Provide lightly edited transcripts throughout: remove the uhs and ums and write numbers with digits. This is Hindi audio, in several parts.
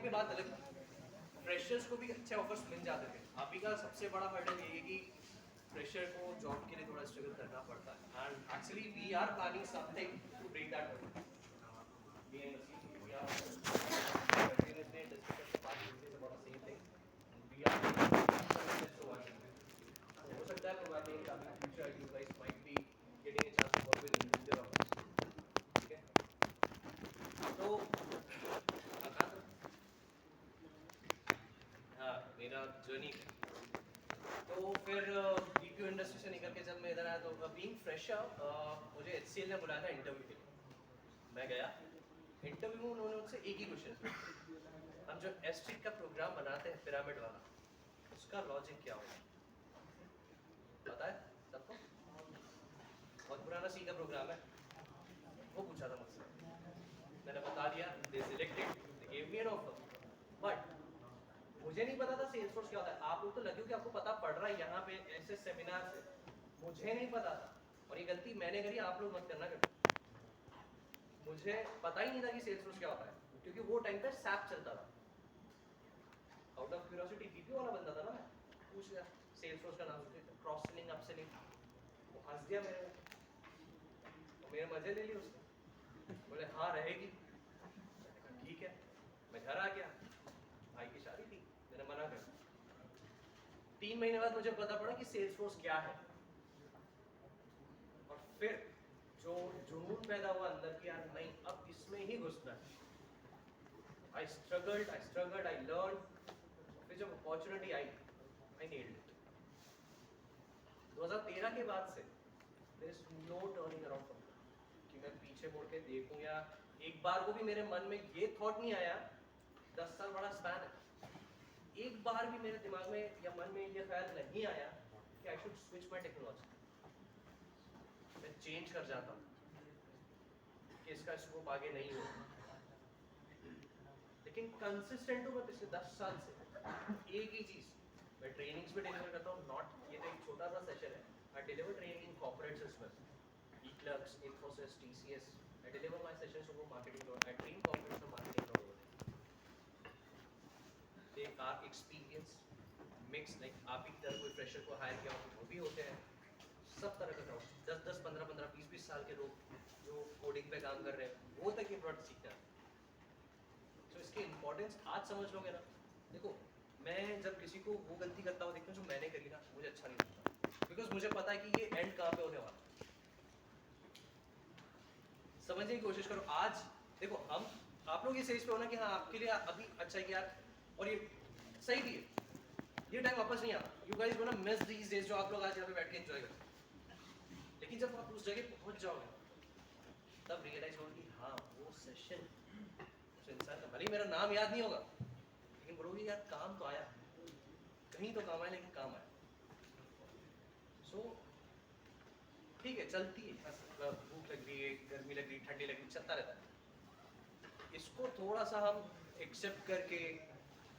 की बात अलग थी, फ्रेशर्स को भी अच्छे ऑफर्स मिल जाते थे। अभी का सबसे बड़ा हर्डल ये है कि फ्रेशर को जॉब के लिए थोड़ा स्ट्रगल करना पड़ता है, and actually we are planning something to break that hurdle. We are continuously in discussion for past 2 days about the same thing, and we are so much. So हो सकता है probably in future you guys might be getting a chance to work with individual of us, ठीक है? तो हाँ, मेरा जर्नी तो फिर बीपीओ इंडस्ट्री से निकल के जब मैं इधर आया तो बीइंग फ्रेशर मुझे एचसीएल ने बुलाया था इंटरव्यू के लिए। मैं गया इंटरव्यू में, उन्होंने मुझसे एक ही क्वेश्चन पूछा, हम जो एस्ट्रिक का प्रोग्राम बनाते हैं पिरामिड वाला, उसका लॉजिक क्या होगा? पता है सबको? बहुत पुराना सी का प्रोग्राम है, वो पूछा था मुझसे। मैंने बता दिया, they selected, they give me an offer, but मुझे नहीं पता था सेल्सफोर्स क्या होता है। आप लोग तो लगे हो कि आपको पता पड़ रहा है यहाँ पे ऐसे सेमिनार से, मुझे नहीं पता था, और ये गलती मैंने करी, आप लोग मत करना कभी। मुझे पता ही नहीं था कि सेल्सफोर्स क्या होता है, क्योंकि वो टाइम पे सैप चलता था। आउट ऑफ क्यूरियोसिटी बीपीओ वाला बंदा था ना, मैं पूछ लिया सेल्सफोर्स का नाम, क्रॉस सेलिंग अप सेलिंग, वो हंस दिया मेरे और मेरे मजे ले लिए उसने, बोले हाँ रहेगी। मैंने कहा ठीक है, मैं घर आ गया, भाई की शादी थी, मैंने मना कर। 3 महीने बाद मुझे पता पड़ा कि सेल्सफोर्स क्या है, और फिर जो जुनून पैदा हुआ अंदर की, यार नहीं अब इसमें ही घुसना है। आई स्ट्रगल्ड, आई लर्न, फिर जब अपॉर्चुनिटी आई, आई नेल्ड इट। 2013 के बाद से there is no turning around from कि मैं पीछे मुड़ के देखूं, या एक बार को भी मेरे मन में ये थॉट नहीं आया, 10 साल बड़ा स्पैन है, एक बार भी मेरे दिमाग में या मन में ये ख्याल नहीं आया कि I should switch my technology, मैं चेंज कर जाता हूँ कि इसका स्कोप आगे नहीं हो। लेकिन कंसिस्टेंट हूँ मैं पिछले 10 साल से, एक ही चीज। मैं ट्रेनिंग्स भी डिलीवर करता हूँ, नॉट ये तो एक छोटा सा सेशन है, I deliver training in corporates as well, eClerx, Infosys, TCS, I deliver my sessions for marketing, I train corporates for marketing role. They are experience mix, like आप ही की तरह कोई फ्रेशर को हायर किया हो, वो भी होते हैं सब तरह का क्राउड, 10-10, 15-15, 20-20 साल के लोग जो कोडिंग पे काम कर रहे हैं, वो तक ये प्रोडक्ट सीखते हैं। तो इसकी इंपॉर्टेंस आज समझ लोगे ना। देखो मैं जब किसी को वो गलती करता हुआ देखता हूँ जो मैंने करी ना, मुझे अच्छा नहीं लगता, बिकॉज मुझे पता है कि ये एंड कहाँ पे होने वाला है। समझने की कोशिश करो। आज देखो हम आप लोग इस एज पे हो ना कि हाँ आपके लिए अभी अच्छा है कि यार, और ये सही भी है, ये टाइम वापस नहीं आता। You guys gonna miss these days जो आप लोग आज यहाँ पे बैठ के एंजॉय करते हैं। लेकिन जब आप उस जगह पहुंच जाओगे तब रियलाइज होगा कि हाँ वो सेशन उस इंसान का, भले मेरा नाम याद नहीं होगा, लेकिन बोलोगे यार काम तो आया, कहीं तो काम आया, लेकिन काम आया। सो ठीक है, चलती है, भूख लग रही है, गर्मी लग रही, ठंडी लग रही, चलता रहता है। इसको थोड़ा सा हम एक्सेप्ट करके,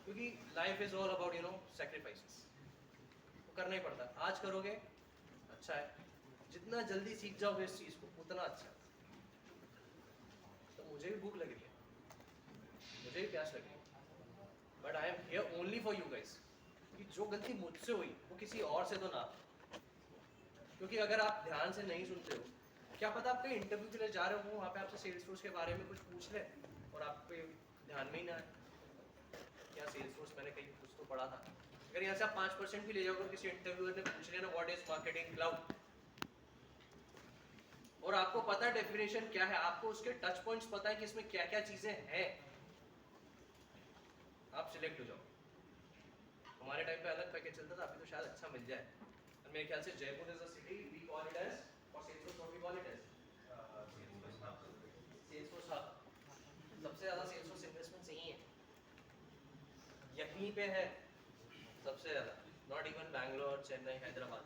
क्योंकि life is all about you know sacrifices, तो करना ही पड़ता है। आज करोगे अच्छा है, जितना जल्दी सीख जाओगे इस चीज को उतना अच्छा है। तो मुझे भी भूख लग रही है, मुझे भी प्यास लग रही है, but I am here only for you guys, कि जो गलती मुझसे हुई वो किसी और से तो ना। क्योंकि अगर आप ध्यान से नहीं सुनते हो, क्या पता आप कहीं इंटरव्यू के लिए जा रहे हो, वहाँ पे आपसे सेल्सफोर्स के बारे में कुछ पूछ ले और आपके ध्यान में ही ना आए, क्या सेल्सफोर्स मैंने कहीं कुछ तो पढ़ा था। अगर यहाँ से आप 5% भी ले जाओगे, किसी इंटरव्यूअर ने पूछ लिया ना व्हाट इज मार्केटिंग क्लाउड, और आपको पता है डेफिनेशन क्या है, आपको उसके टच पॉइंट्स पता है कि इसमें क्या क्या चीजें हैं, आप सिलेक्ट हो जाओ। हमारे टाइम पे अलग पैकेज चलता था, अभी तो शायद अच्छा मिल जाए। और मेरे ख्याल से Jaipur is a city, we call it as, और Salesforce what we call it as, Salesforce hub. सबसे ज्यादा सेल्सफोर्स इन्वेस्टमेंट्स यहीं है, यहीं पे है सबसे ज्यादा, नॉट इवन बैंगलोर, चेन्नई, हैदराबाद,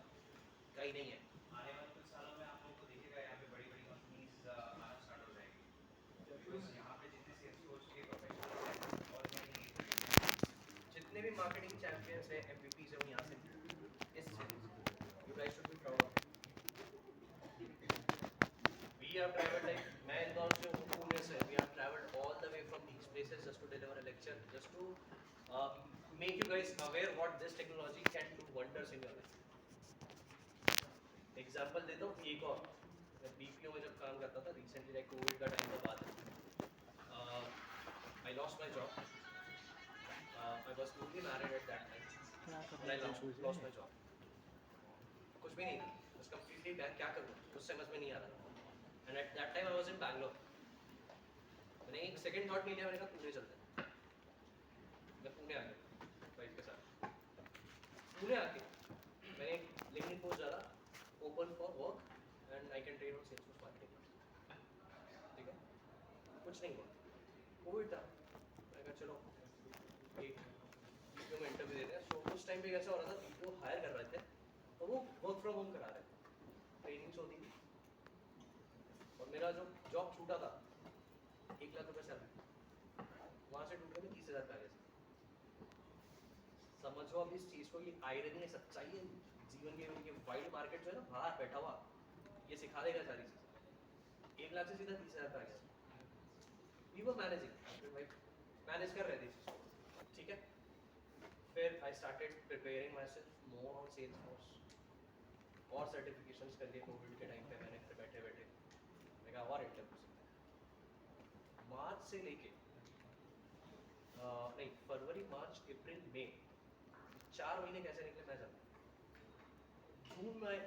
कहीं नहीं है। आने वाले कुछ सालों में आप लोगों को दिखेगा यहाँ पे बड़ी बड़ी कंपनीज आना स्टार्ट हो जाएगी, बिकॉज यहाँ पे जितने सेल्सफोर्स के प्रोफेशनल्स हैं और जितने भी मार्केटिंग चैंपियंस हैं, एमवीपीज हैं, वो यहाँ से इस सिटी से। You guys should be proud of. We have traveled, like मैं इंदौर से हूँ, पुणे से, we have traveled all the way from these places just to deliver a lecture just to make you guys aware what this technology can do wonders in your life. Example देता हूँ एक और, मैं बीपीओ में जब काम करता था रिसेंटली, लाइक कोविड का टाइम का बात है, I lost my job, I was newly married at that time, I lost my job, कुछ भी नहीं था, बस कम्प्लीटली क्या करूँ कुछ समझ में नहीं आ रहा था, and at that time I was in Bangalore. मैंने एक सेकेंड थॉट नहीं लिया, मैंने कहा पुणे चलते हैं, मैं पुणे आ गया वाइफ के साथ। पुणे आके मैंने लिंक्डइन पोस्ट डाला, open for work and I can train on Salesforce marketing, ठीक है, कुछ नहीं हुआ, कोविड था, मैंने कहा चलो एक बीपीओ में इंटरव्यू देते हैं। सो उस टाइम पे कैसा हो रहा था, बीपीओ हायर कर रहे थे और वो वर्क फ्रॉम होम करा रहे थे, ट्रेनिंग्स होती थी, और मेरा जो जॉब छूटा था 1 लाख रुपये सैलरी, वहाँ से ढूंढने में 30,000 का आ गया। समझो अब इस चीज़ को, ये आयरनी है, सच्चाई है जीवन के, ये वाइड मार्केट जो है ना बाहर बैठा हुआ, ये सिखा देगा सारी चीज़। 1 लाख से सीधा 30,000 का आ गया। वी वर मैनेजिंग, भाई मैनेज कर रहे थे इस चीज़ को, ठीक है। फिर I started preparing my self more on Salesforce, और सर्टिफिकेशंस कर लिए कोविड के टाइम पे मैंने घर बैठे बैठे, मैं कहा और इंटरव्यू। मार्च से लेके नहीं, फरवरी मार्च अप्रैल मई 4 महीने कैसे निकले मैं जानता हूँ। जून में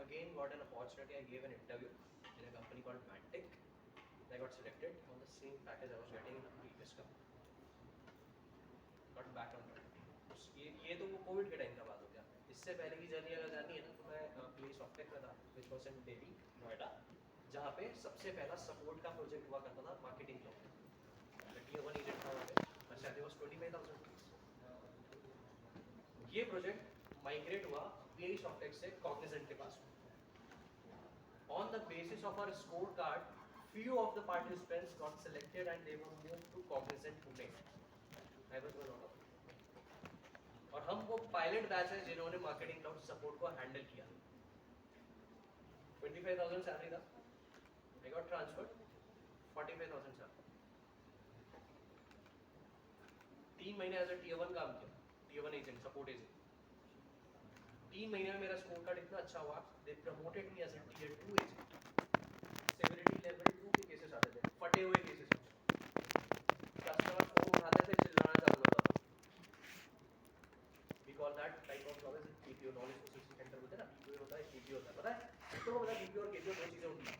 again got an opportunity, I gave an interview in a company called ManTech, I got selected on the same package I was getting in the previous company, got back on track. ये तो वो कोविड के टाइम का बात हो गया। इससे पहले की जर्नी अगर जाननी है ना, तो मैं प्ले सॉफ्टवेयर में था, which was in Delhi Noida, जहाँ पे सबसे पहला सपोर्ट का प्रोजेक्ट हुआ करता था मार्केटिंग क्लाउड, टियर 1 एजेंट था वहाँ पे, और सैलरी वाज 25,000 रुपीज़। ये प्रोजेक्ट माइग्रेट हुआ पीआई सॉफ्टटेक से कॉग्निजेंट के पास। On the basis of our scorecard, few of the participants got selected and they were moved to Cognizant Pune. I was one of them. और हम वो पायलट बैच है जिन्होंने मार्केटिंग क्लाउड सपोर्ट को हैंडल किया। 25,000 सैलरी था, I got transferred 45,000 सैलरी। 3 महीने एज ए टियर 1 काम किया, टियर 1 एजेंट, सपोर्ट एजेंट। 3 महीने में मेरा स्कोर कार्ड इतना अच्छा हुआ, they promoted me as a tier 2 agent. Severity level 2 के केसेस आते थे, फटे हुए केसेस, कस्टमर फोन उठाते थे, चिल्लाना चालू होता था। We call that type of job as KPO, knowledge processing center बोलते हैं ना, PPO होता है, KPO होता है, पता है? तो वो पता है KPO और KPO दो चीजें होती हैं।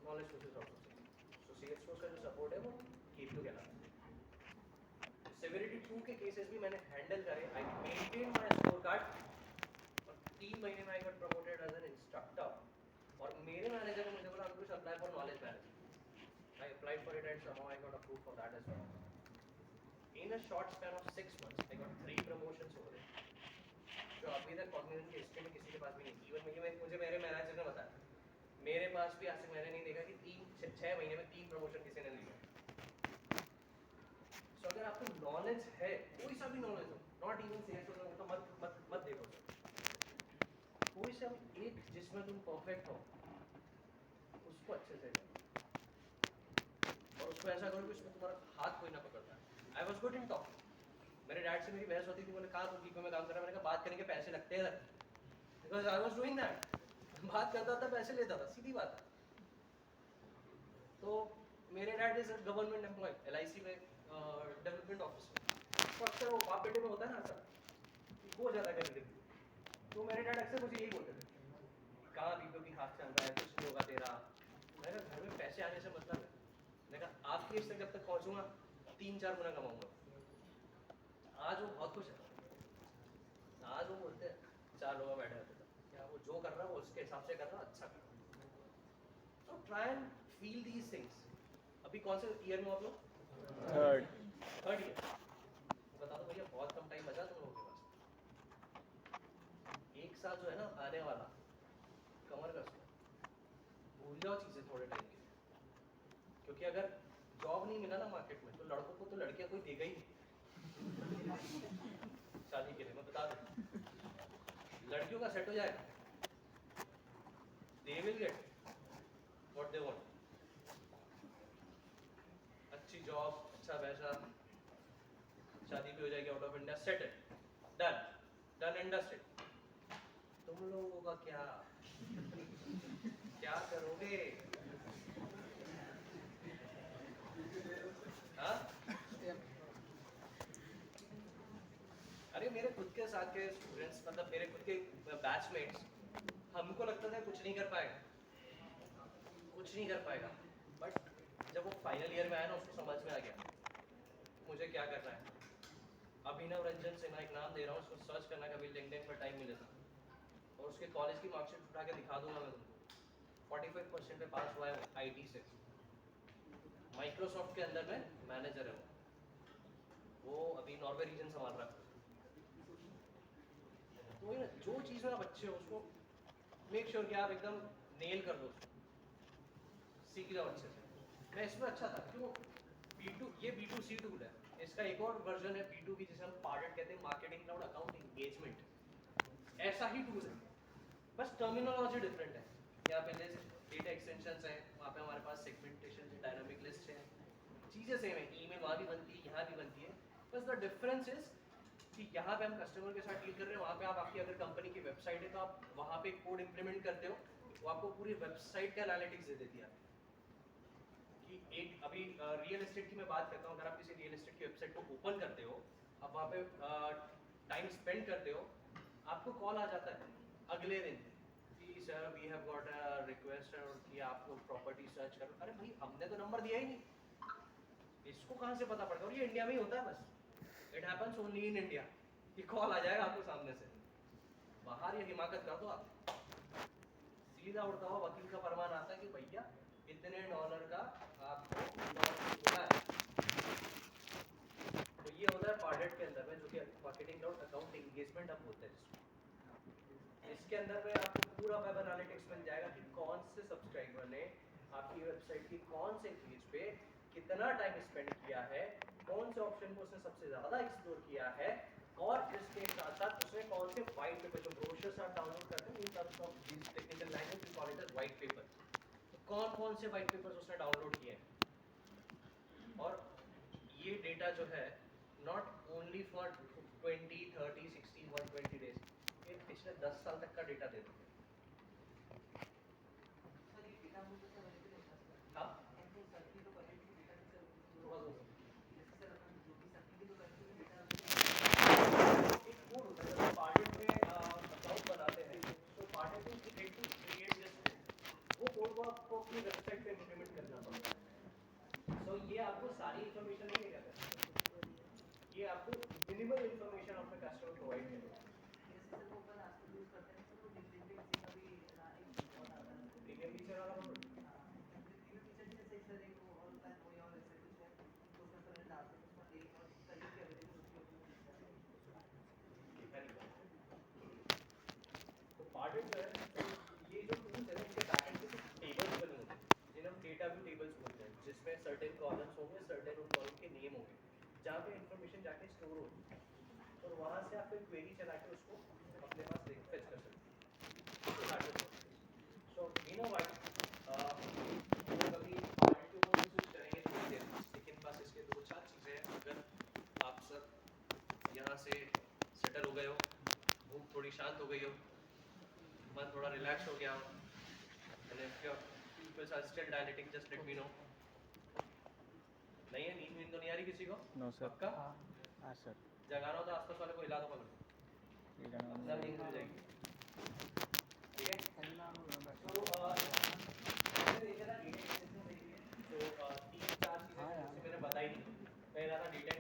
Knowledge process outsourcing. तो सेल्सफोर्स का जो सपोर्ट है वो KPO कहलाता है। सेवरिटी 2 के केसेस भी मैंने हैंडल करे, I maintain my scorecard, और 3 महीने में I got promoted as an instructor. और मेरे मैनेजर ने मुझे बोला Ankush apply for knowledge manager. I applied for it and somehow I got approved for that as well. In a short span of 6 months, I got 3 promotions over there. जो अभी तक कॉग्निजेंट के हिस्ट्री में किसी के पास भी नहीं। इवन मुझे मेरे मैनेजर ने बताया, मेरे पास भी आज तक मैंने नहीं देखा कि 3-6 महीने में 3 प्रमोशन किसी ने लिया। सो अगर आपको नॉलेज है, कोई सा भी नॉलेज हो, नॉट इवन सेल्स हो, तो मत मत मत देखो, कोई सा एक जिसमें तुम परफेक्ट हो उसको अच्छे से करो, और उसको ऐसा करो कि उसमें तुम्हारा हाथ कोई ना पकड़ता है। I was good in talk. मेरे डैड से मेरी बहस होती थी, बोले कहाँ तुम बीपीओ में काम कर रहा है, मैंने कहा बात करने के पैसे लगते हैं, because I was doing that. बात करता था, पैसे लेता था, सीधी बात है। तो मेरे dad is government employ, LIC में डेवलपमेंट ऑफिसर। तो अक्सर वो बाप बेटे में होता है ना, अक्सर वो ज़्यादा कर देते। तो मेरे डैड अक्सर मुझे यही बोलते थे, कहाँ बीपीओ की हाथ चल रहा है, कुछ नहीं होगा तेरा। मैंने कहा घर में पैसे आने से मतलब है, मैंने कहा आपकी एज तक जब तक पहुँचूंगा 3-4 गुना कमाऊंगा। आज वो बहुत खुश है, आज वो बोलते हैं 4 लोग बैठे होते थे, क्या वो जो कर रहा है वो उसके हिसाब से कर रहा है, अच्छा कर रहा है। तो try and feel these things. अभी कौन से ईयर में हो आप लोग? Third year. बता दो भैया, बहुत कम टाइम बचा तुम लोगों के पास। 1 साल जो है ना आने वाला, कमर कस लो, भूल जाओ चीज़ें थोड़े टाइम के लिए, क्योंकि अगर जॉब नहीं मिला ना मार्केट में, तो लड़कों को तो लड़कियां कोई देगा ही शादी के लिए। मैं बता दूं, लड़कियों का सेट हो जाएगा, they will get what they want. Job, अच्छा पैसा, शादी भी हो जाएगी out of India, settle, done, done and dusted. तुम लोगों का क्या क्या करोगे? हाँ? अरे मेरे खुद के साथ के स्टूडेंट्स, मतलब मेरे खुद के बैचमेट्स, हमको लगता था कुछ नहीं कर पाएगा, कुछ नहीं कर पाएगा, बट जब वो फाइनल ईयर में आया ना, उसको समझ में आ गया मुझे क्या करना है। अभिनव रंजन सिन्हा, एक नाम दे रहा हूँ, उसको सर्च करना कभी लिंक्डइन पर टाइम मिले तो, और उसके कॉलेज की मार्कशीट उठा के दिखा दूंगा मैं तुमको। 45% पे पास हुआ है आईटी से, माइक्रोसॉफ्ट के अंदर में मैनेजर है वो अभी नॉर्वे रीजन संभाल रहा है। तो वही ना, जो चीज़ में आप अच्छे हो उसको मेक श्योर कि आप एकदम नेल कर दो, सीख जाओ अच्छे से। मैं इसमें अच्छा था क्यों, B2, ये B2C टूल है, इसका एक और वर्जन है B2B जिसे हम पार्टेड कहते हैं, मार्केटिंग क्लाउड अकाउंट एंगेजमेंट। ऐसा ही टूल है, बस टर्मिनोलॉजी डिफरेंट है। यहाँ पे डेटा एक्सटेंशंस है, वहाँ पे हमारे पास सेगमेंटेशन है, डायनामिक लिस्ट है, चीज़ें सेम है, ईमेल वहाँ भी बनती है, यहाँ भी बनती है। बस द डिफरेंस इज कि यहाँ पे हम कस्टमर के साथ डील कर रहे हैं, वहाँ पे आप आपकी अगर कंपनी की वेबसाइट है तो आप वहाँ पे कोड इंप्लीमेंट करते हो, वो आपको पूरी वेबसाइट का एनालिटिक्स दे देती है। कि एक अभी रियल एस्टेट की मैं बात करता हूँ, अगर आप किसी रियल एस्टेट की वेबसाइट को ओपन करते हो, आप वहाँ पे टाइम स्पेंड करते हो, आपको कॉल आ जाता है अगले दिन कि sir we have got a request कि आपको प्रॉपर्टी सर्च करो। अरे भाई हमने तो नंबर दिया ही नहीं, इसको कहाँ से पता पड़ेगा? और ये इंडिया में ही होता है, बस it happens only in India. ये कॉल आ जाएगा आपको सामने से, बाहर ये हिमाकत कर दो आप, सीधा उड़ता हुआ वकील का फरमान आता है कि भैया इतने डॉलर का आपको लॉस हुआ है। तो ये होता है पार्टेड के अंदर में, जो कि मार्केटिंग क्लाउड अकाउंट एंगेजमेंट आप बोलते हैं जिसको। इसके अंदर में आपको पूरा वेब एनालिटिक्स मिल जाएगा कि कौन से सब्सक्राइबर ने आपकी वेबसाइट की कौन से पेज पे कितना टाइम स्पेंड किया है, कौन से ऑप्शन को उसने सबसे ज़्यादा एक्सप्लोर किया है, और इसके साथ साथ उसने कौन से वाइट पेपर, जो ब्रोशर्स आप डाउनलोड करते हैं, in terms of this technical language we call it as white paper, तो कौन कौन से वाइट पेपर्स उसने डाउनलोड किए हैं। और ये डेटा जो है नॉट ओनली फॉर 20, 30, 60, 120 डेज, ये पिछले 10 साल तक का डेटा दे देते हैं। हाँ? एक कोड होता है, जब पार्टेड में अकाउंट बनाते हैं तो पार्टेड में क्रिएट दिस, वो कोड को आपको अपनी वेबसाइट पे इंप्लीमेंट करना पड़ता है। सो ये आपको सारी इन्फॉर्मेशन नहीं देगा, ये आपको मिनिमल इन्फॉर्मेशन अपने कस्टमर प्रोवाइड करेगा। प्रीमियम फीचर वाला बोलो। देखा नहीं क्या? तो पार्टेड जो है, ये जो टूल्स है ना, इनके बैकएंड पे कुछ टेबल्स बने होते हैं जिन्हें हम डेटा व्यू टेबल्स बोलते हैं, जिसमें सर्टेन कॉलम्स होंगे, सर्टेन उन कॉलम के नेम होंगे, जहाँ पे इन्फॉर्मेशन जाके स्टोर होगी, और वहाँ से आप फिर क्वेरी चला के उसको अपने पास फेच कर सकते हैं। सो इन अ वाइल कभी पार्टेड के ऊपर स्विच करेंगे थोड़ी देर, लेकिन बस इसके दो चार चीज़ें हैं। अगर आप सब यहाँ से सेटल हो गए हो, भूख थोड़ी शांत हो गई हो, मन थोड़ा रिलैक्स हो गया हो, and if your pupils are still dilating, just let me know. नहीं है, नींद तो नहीं आ रही किसी को? No sir. पक्का? हाँ सर। जगाना हो तो आसपास वाले को हिला दो पकड़, अपना नींद खुल जाएगी। ठीक है? तो मैंने देखा था डेटा एक्सटेंशन देखी है, तो 3-4 चीज़ें जैसे मैंने बताई नहीं। पहला था डेटा